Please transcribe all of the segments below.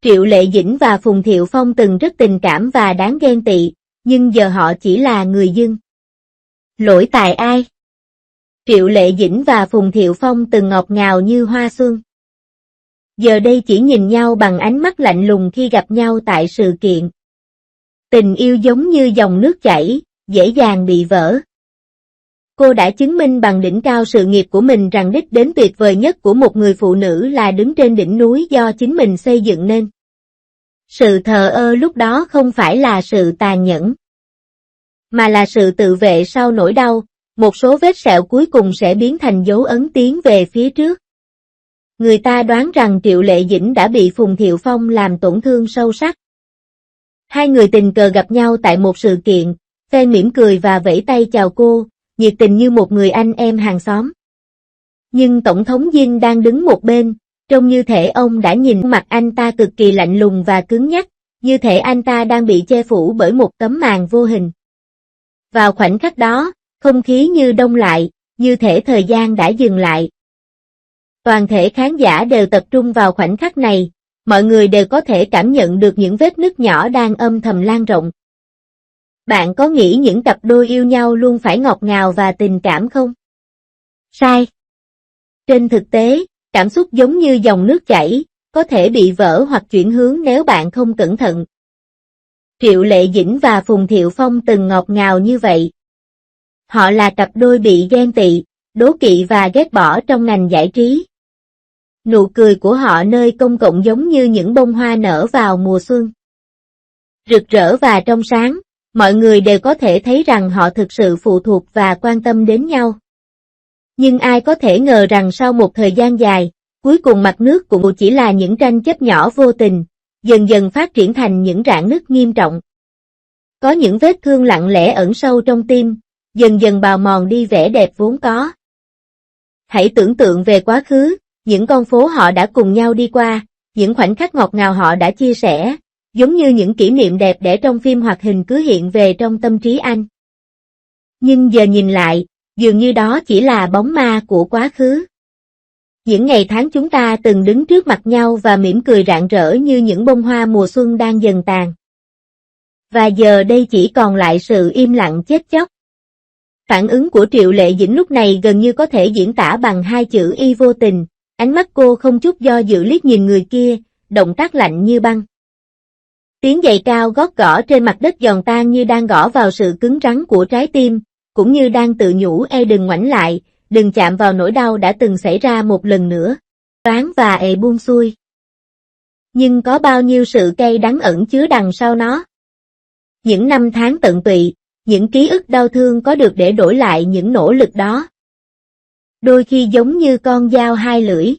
Triệu Lệ Dĩnh và Phùng Thiệu Phong từng rất tình cảm và đáng ghen tị, nhưng giờ họ chỉ là người dưng. Lỗi tại ai? Triệu Lệ Dĩnh và Phùng Thiệu Phong từng ngọt ngào như hoa xuân. Giờ đây chỉ nhìn nhau bằng ánh mắt lạnh lùng khi gặp nhau tại sự kiện. Tình yêu giống như dòng nước chảy, dễ dàng bị vỡ. Cô đã chứng minh bằng đỉnh cao sự nghiệp của mình rằng đích đến tuyệt vời nhất của một người phụ nữ là đứng trên đỉnh núi do chính mình xây dựng nên. Sự thờ ơ lúc đó không phải là sự tàn nhẫn, mà là sự tự vệ sau nỗi đau, một số vết sẹo cuối cùng sẽ biến thành dấu ấn tiến về phía trước. Người ta đoán rằng Triệu Lệ Dĩnh đã bị Phùng Thiệu Phong làm tổn thương sâu sắc. Hai người tình cờ gặp nhau tại một sự kiện, Fan mỉm cười và vẫy tay chào cô, nhiệt tình như một người anh em hàng xóm. Nhưng Tổng thống Dinh đang đứng một bên, trông như thể ông đã nhìn mặt anh ta cực kỳ lạnh lùng và cứng nhắc, như thể anh ta đang bị che phủ bởi một tấm màn vô hình. Vào khoảnh khắc đó, không khí như đông lại, như thể thời gian đã dừng lại. Toàn thể khán giả đều tập trung vào khoảnh khắc này, mọi người đều có thể cảm nhận được những vết nứt nhỏ đang âm thầm lan rộng. Bạn có nghĩ những cặp đôi yêu nhau luôn phải ngọt ngào và tình cảm không? Sai. Trên thực tế, cảm xúc giống như dòng nước chảy, có thể bị vỡ hoặc chuyển hướng nếu bạn không cẩn thận. Triệu Lệ Dĩnh và Phùng Thiệu Phong từng ngọt ngào như vậy. Họ là cặp đôi bị ghen tị, đố kỵ và ghét bỏ trong ngành giải trí. Nụ cười của họ nơi công cộng giống như những bông hoa nở vào mùa xuân. Rực rỡ và trong sáng, mọi người đều có thể thấy rằng họ thực sự phụ thuộc và quan tâm đến nhau. Nhưng ai có thể ngờ rằng sau một thời gian dài, cuối cùng mặt nước cũng chỉ là những tranh chấp nhỏ vô tình, dần dần phát triển thành những rạn nứt nghiêm trọng. Có những vết thương lặng lẽ ẩn sâu trong tim, dần dần bào mòn đi vẻ đẹp vốn có. Hãy tưởng tượng về quá khứ, những con phố họ đã cùng nhau đi qua, những khoảnh khắc ngọt ngào họ đã chia sẻ, giống như những kỷ niệm đẹp đẽ trong phim hoạt hình cứ hiện về trong tâm trí anh. Nhưng giờ nhìn lại, dường như đó chỉ là bóng ma của quá khứ. Những ngày tháng chúng ta từng đứng trước mặt nhau và mỉm cười rạng rỡ như những bông hoa mùa xuân đang dần tàn. Và giờ đây chỉ còn lại sự im lặng chết chóc. Phản ứng của Triệu Lệ Dĩnh lúc này gần như có thể diễn tả bằng hai chữ y vô tình, ánh mắt cô không chút do dự liếc nhìn người kia, động tác lạnh như băng. Tiếng giày cao gót gõ trên mặt đất giòn tan như đang gõ vào sự cứng rắn của trái tim, cũng như đang tự nhủ đừng ngoảnh lại, đừng chạm vào nỗi đau đã từng xảy ra một lần nữa. Toán và buông xuôi. Nhưng có bao nhiêu sự cay đắng ẩn chứa đằng sau nó? Những năm tháng tận tụy, những ký ức đau thương có được để đổi lại những nỗ lực đó. Đôi khi giống như con dao hai lưỡi.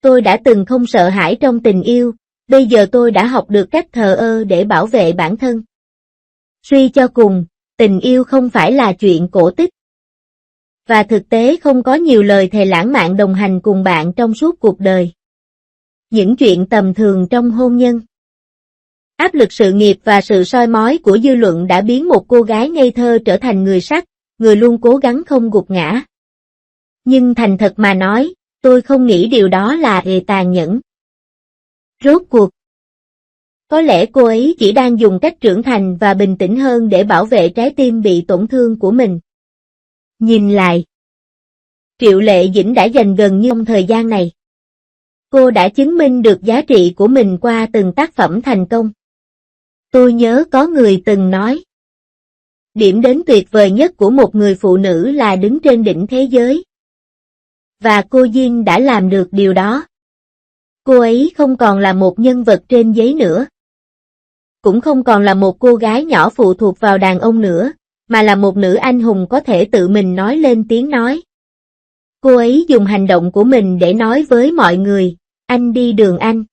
Tôi đã từng không sợ hãi trong tình yêu, bây giờ tôi đã học được cách thờ ơ để bảo vệ bản thân. Suy cho cùng, tình yêu không phải là chuyện cổ tích. Và thực tế không có nhiều lời thề lãng mạn đồng hành cùng bạn trong suốt cuộc đời. Những chuyện tầm thường trong hôn nhân. Áp lực sự nghiệp và sự soi mói của dư luận đã biến một cô gái ngây thơ trở thành người sắt, người luôn cố gắng không gục ngã. Nhưng thành thật mà nói, tôi không nghĩ điều đó là tàn nhẫn. Rốt cuộc, có lẽ cô ấy chỉ đang dùng cách trưởng thành và bình tĩnh hơn để bảo vệ trái tim bị tổn thương của mình. Nhìn lại, Triệu Lệ Dĩnh đã dành gần như trong thời gian này. Cô đã chứng minh được giá trị của mình qua từng tác phẩm thành công. Tôi nhớ có người từng nói, điểm đến tuyệt vời nhất của một người phụ nữ là đứng trên đỉnh thế giới. Và cô Duyên đã làm được điều đó. Cô ấy không còn là một nhân vật trên giấy nữa. Cũng không còn là một cô gái nhỏ phụ thuộc vào đàn ông nữa, mà là một nữ anh hùng có thể tự mình nói lên tiếng nói. Cô ấy dùng hành động của mình để nói với mọi người, anh đi đường anh.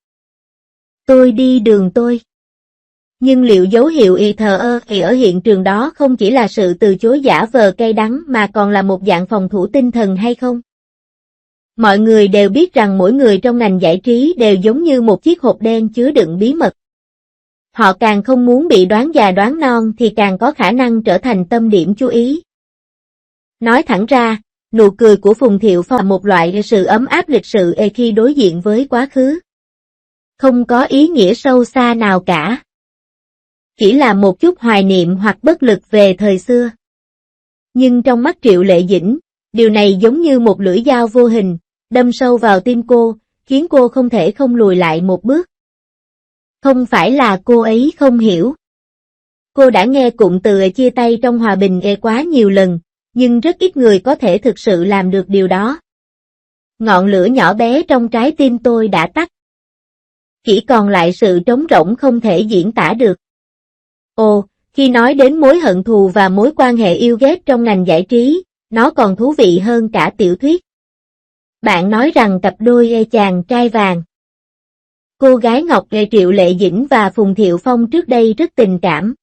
Tôi đi đường tôi. Nhưng liệu dấu hiệu thờ ơ ở hiện trường đó không chỉ là sự từ chối giả vờ cay đắng mà còn là một dạng phòng thủ tinh thần hay không? Mọi người đều biết rằng mỗi người trong ngành giải trí đều giống như một chiếc hộp đen chứa đựng bí mật. Họ càng không muốn bị đoán già đoán non thì càng có khả năng trở thành tâm điểm chú ý. Nói thẳng ra, nụ cười của Phùng Thiệu Phong là một loại sự ấm áp lịch sự khi đối diện với quá khứ. không có ý nghĩa sâu xa nào cả. Chỉ là một chút hoài niệm hoặc bất lực về thời xưa. Nhưng trong mắt Triệu Lệ Dĩnh, điều này giống như một lưỡi dao vô hình, đâm sâu vào tim cô, khiến cô không thể không lùi lại một bước. Không phải là cô ấy không hiểu. Cô đã nghe cụm từ chia tay trong hòa bình quá nhiều lần, nhưng rất ít người có thể thực sự làm được điều đó. Ngọn lửa nhỏ bé trong trái tim tôi đã tắt. Chỉ còn lại sự trống rỗng không thể diễn tả được. Ồ, khi nói đến mối hận thù và mối quan hệ yêu ghét trong ngành giải trí, nó còn thú vị hơn cả tiểu thuyết. Bạn nói rằng cặp đôi chàng trai vàng, cô gái Ngọc Triệu Lệ Dĩnh và Phùng Thiệu Phong trước đây rất tình cảm.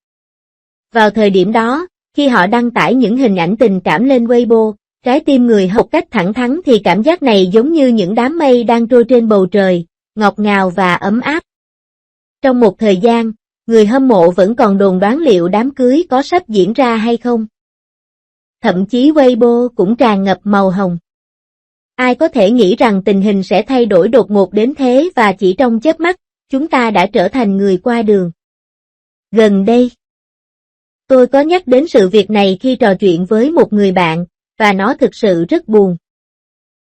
Vào thời điểm đó, khi họ đăng tải những hình ảnh tình cảm lên Weibo, trái tim người học cách thẳng thắn thì cảm giác này giống như những đám mây đang trôi trên bầu trời, ngọt ngào và ấm áp. Trong một thời gian, người hâm mộ vẫn còn đồn đoán liệu đám cưới có sắp diễn ra hay không. Thậm chí Weibo cũng tràn ngập màu hồng. Ai có thể nghĩ rằng tình hình sẽ thay đổi đột ngột đến thế và chỉ trong chớp mắt, chúng ta đã trở thành người qua đường. Gần đây, tôi có nhắc đến sự việc này khi trò chuyện với một người bạn, và nó thực sự rất buồn.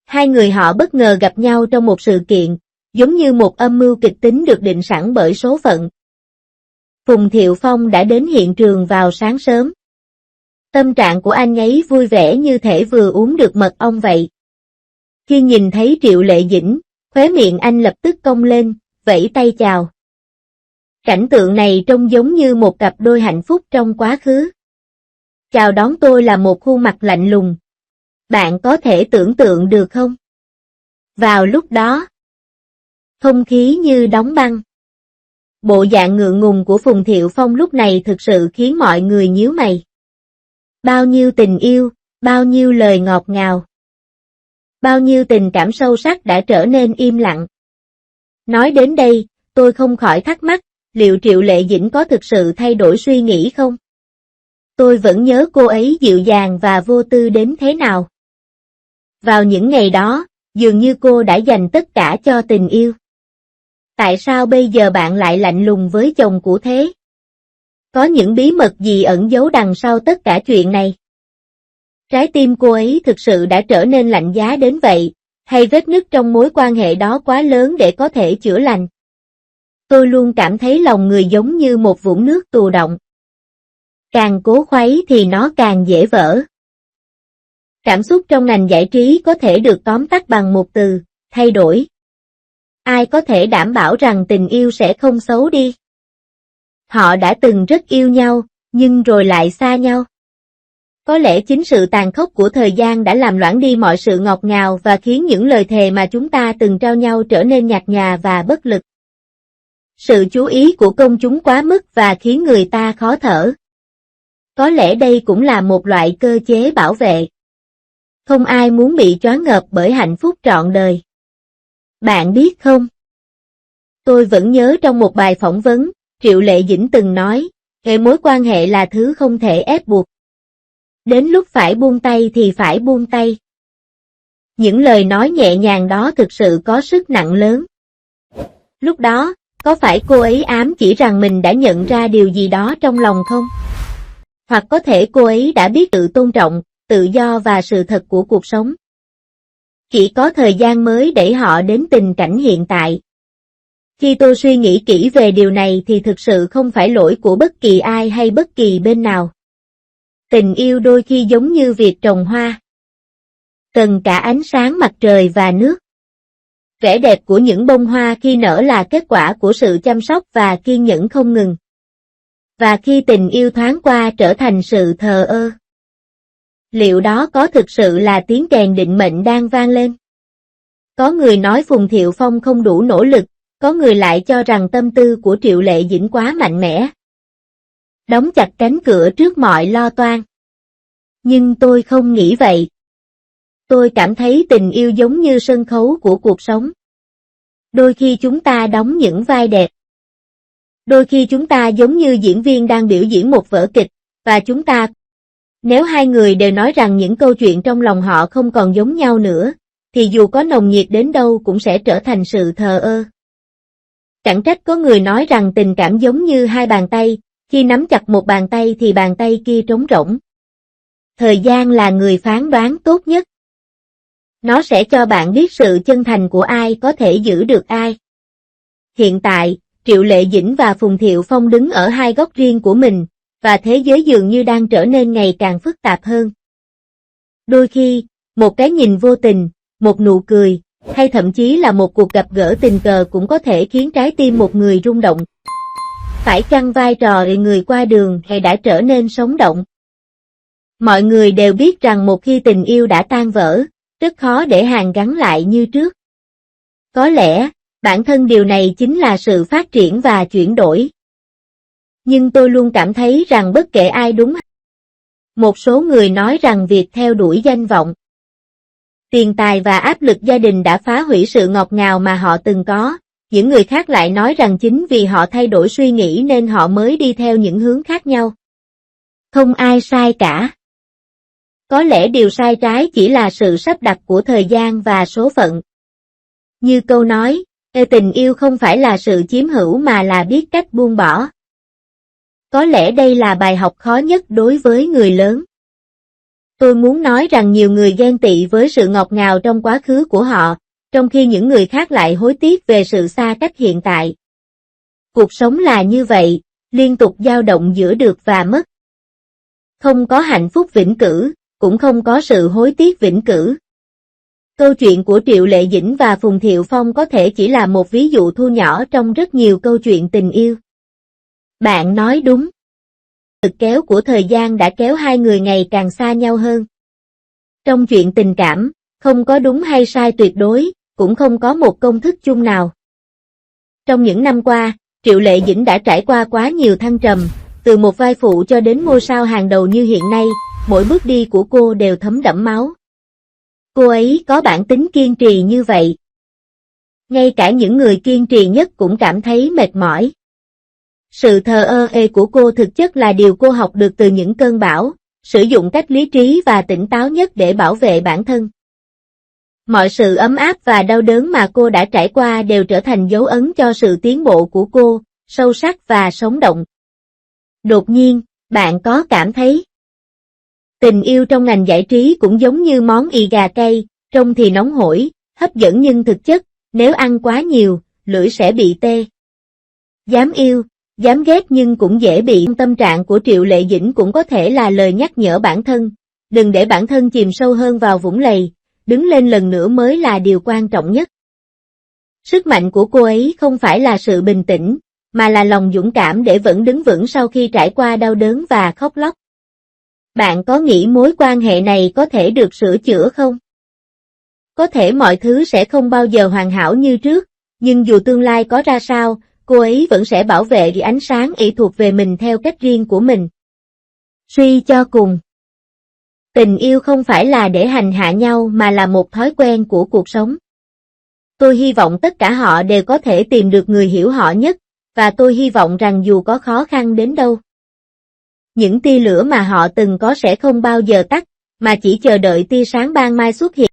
Hai người họ bất ngờ gặp nhau trong một sự kiện, giống như một âm mưu kịch tính được định sẵn bởi số phận. Phùng Thiệu Phong đã đến hiện trường vào sáng sớm. Tâm trạng của anh ấy vui vẻ như thể vừa uống được mật ong vậy. Khi nhìn thấy Triệu Lệ Dĩnh, khóe miệng anh lập tức cong lên, vẫy tay chào. Cảnh tượng này trông giống như một cặp đôi hạnh phúc trong quá khứ. Chào đón tôi là một khuôn mặt lạnh lùng. Bạn có thể tưởng tượng được không? Vào lúc đó, không khí như đóng băng. Bộ dạng ngượng ngùng của Phùng Thiệu Phong lúc này thực sự khiến mọi người nhíu mày. Bao nhiêu tình yêu, bao nhiêu lời ngọt ngào. Bao nhiêu tình cảm sâu sắc đã trở nên im lặng. Nói đến đây, tôi không khỏi thắc mắc, liệu Triệu Lệ Dĩnh có thực sự thay đổi suy nghĩ không? Tôi vẫn nhớ cô ấy dịu dàng và vô tư đến thế nào. Vào những ngày đó, dường như cô đã dành tất cả cho tình yêu. Tại sao bây giờ bạn lại lạnh lùng với chồng cũ thế? Có những bí mật gì ẩn giấu đằng sau tất cả chuyện này? Trái tim cô ấy thực sự đã trở nên lạnh giá đến vậy, hay vết nứt trong mối quan hệ đó quá lớn để có thể chữa lành? Tôi luôn cảm thấy lòng người giống như một vũng nước tù đọng. Càng cố khuấy thì nó càng dễ vỡ. Cảm xúc trong ngành giải trí có thể được tóm tắt bằng một từ, thay đổi. Ai có thể đảm bảo rằng tình yêu sẽ không xấu đi? Họ đã từng rất yêu nhau, nhưng rồi lại xa nhau. Có lẽ chính sự tàn khốc của thời gian đã làm loãng đi mọi sự ngọt ngào và khiến những lời thề mà chúng ta từng trao nhau trở nên nhạt nhòa và bất lực. Sự chú ý của công chúng quá mức và khiến người ta khó thở. Có lẽ đây cũng là một loại cơ chế bảo vệ. Không ai muốn bị choáng ngợp bởi hạnh phúc trọn đời. Bạn biết không? Tôi vẫn nhớ trong một bài phỏng vấn, Triệu Lệ Dĩnh từng nói, mối quan hệ là thứ không thể ép buộc. Đến lúc phải buông tay thì phải buông tay. Những lời nói nhẹ nhàng đó thực sự có sức nặng lớn. Lúc đó, có phải cô ấy ám chỉ rằng mình đã nhận ra điều gì đó trong lòng không? Hoặc có thể cô ấy đã biết tự tôn trọng, tự do và sự thật của cuộc sống. Chỉ có thời gian mới đẩy họ đến tình cảnh hiện tại. Khi tôi suy nghĩ kỹ về điều này thì thực sự không phải lỗi của bất kỳ ai hay bất kỳ bên nào. Tình yêu đôi khi giống như việc trồng hoa. Cần cả ánh sáng mặt trời và nước. Vẻ đẹp của những bông hoa khi nở là kết quả của sự chăm sóc và kiên nhẫn không ngừng. Và khi tình yêu thoáng qua trở thành sự thờ ơ. Liệu đó có thực sự là tiếng kèn định mệnh đang vang lên? Có người nói Phùng Thiệu Phong không đủ nỗ lực, có người lại cho rằng tâm tư của Triệu Lệ Dĩnh quá mạnh mẽ. Đóng chặt cánh cửa trước mọi lo toan. Nhưng tôi không nghĩ vậy. Tôi cảm thấy tình yêu giống như sân khấu của cuộc sống. Đôi khi chúng ta đóng những vai đẹp. Đôi khi chúng ta giống như diễn viên đang biểu diễn một vở kịch, và nếu hai người đều nói rằng những câu chuyện trong lòng họ không còn giống nhau nữa, thì dù có nồng nhiệt đến đâu cũng sẽ trở thành sự thờ ơ. Chẳng trách có người nói rằng tình cảm giống như hai bàn tay, khi nắm chặt một bàn tay thì bàn tay kia trống rỗng. Thời gian là người phán đoán tốt nhất. Nó sẽ cho bạn biết sự chân thành của ai có thể giữ được ai. Hiện tại, Triệu Lệ Dĩnh và Phùng Thiệu Phong đứng ở hai góc riêng của mình, và thế giới dường như đang trở nên ngày càng phức tạp hơn. Đôi khi, một cái nhìn vô tình, một nụ cười, hay thậm chí là một cuộc gặp gỡ tình cờ cũng có thể khiến trái tim một người rung động. Phải chăng vai trò người qua đường hay đã trở nên sống động? Mọi người đều biết rằng một khi tình yêu đã tan vỡ, rất khó để hàn gắn lại như trước. Có lẽ, bản thân điều này chính là sự phát triển và chuyển đổi. Nhưng tôi luôn cảm thấy rằng bất kể ai đúng. Một số người nói rằng việc theo đuổi danh vọng, tiền tài và áp lực gia đình đã phá hủy sự ngọt ngào mà họ từng có. Những người khác lại nói rằng chính vì họ thay đổi suy nghĩ nên họ mới đi theo những hướng khác nhau. Không ai sai cả. Có lẽ điều sai trái chỉ là sự sắp đặt của thời gian và số phận. Như câu nói, tình yêu không phải là sự chiếm hữu mà là biết cách buông bỏ. Có lẽ đây là bài học khó nhất đối với người lớn. Tôi muốn nói rằng nhiều người ghen tị với sự ngọt ngào trong quá khứ của họ, trong khi những người khác lại hối tiếc về sự xa cách hiện tại. Cuộc sống là như vậy, liên tục dao động giữa được và mất. Không có hạnh phúc vĩnh cửu, cũng không có sự hối tiếc vĩnh cửu. Câu chuyện của Triệu Lệ Dĩnh và Phùng Thiệu Phong có thể chỉ là một ví dụ thu nhỏ trong rất nhiều câu chuyện tình yêu. Bạn nói đúng. Lực kéo của thời gian đã kéo hai người ngày càng xa nhau hơn. Trong chuyện tình cảm, không có đúng hay sai tuyệt đối, cũng không có một công thức chung nào. Trong những năm qua, Triệu Lệ Dĩnh đã trải qua quá nhiều thăng trầm, từ một vai phụ cho đến ngôi sao hàng đầu như hiện nay, mỗi bước đi của cô đều thấm đẫm máu. Cô ấy có bản tính kiên trì như vậy. Ngay cả những người kiên trì nhất cũng cảm thấy mệt mỏi. Sự thờ ơ của cô thực chất là điều cô học được từ những cơn bão, sử dụng cách lý trí và tỉnh táo nhất để bảo vệ bản thân. Mọi sự ấm áp và đau đớn mà cô đã trải qua đều trở thành dấu ấn cho sự tiến bộ của cô, sâu sắc và sống động. Đột nhiên, bạn có cảm thấy tình yêu trong ngành giải trí cũng giống như món ì gà cay, trông thì nóng hổi, hấp dẫn nhưng thực chất, nếu ăn quá nhiều, lưỡi sẽ bị tê. Dám yêu, dám ghét nhưng cũng dễ bị. Tâm trạng của Triệu Lệ Dĩnh cũng có thể là lời nhắc nhở bản thân, đừng để bản thân chìm sâu hơn vào vũng lầy, đứng lên lần nữa mới là điều quan trọng nhất. Sức mạnh của cô ấy không phải là sự bình tĩnh, mà là lòng dũng cảm để vẫn đứng vững sau khi trải qua đau đớn và khóc lóc. Bạn có nghĩ mối quan hệ này có thể được sửa chữa không? Có thể mọi thứ sẽ không bao giờ hoàn hảo như trước, nhưng dù tương lai có ra sao, cô ấy vẫn sẽ bảo vệ ánh sáng thuộc về mình theo cách riêng của mình. Suy cho cùng, tình yêu không phải là để hành hạ nhau mà là một thói quen của cuộc sống. Tôi hy vọng tất cả họ đều có thể tìm được người hiểu họ nhất, và tôi hy vọng rằng dù có khó khăn đến đâu, những tia lửa mà họ từng có sẽ không bao giờ tắt, mà chỉ chờ đợi tia sáng ban mai xuất hiện.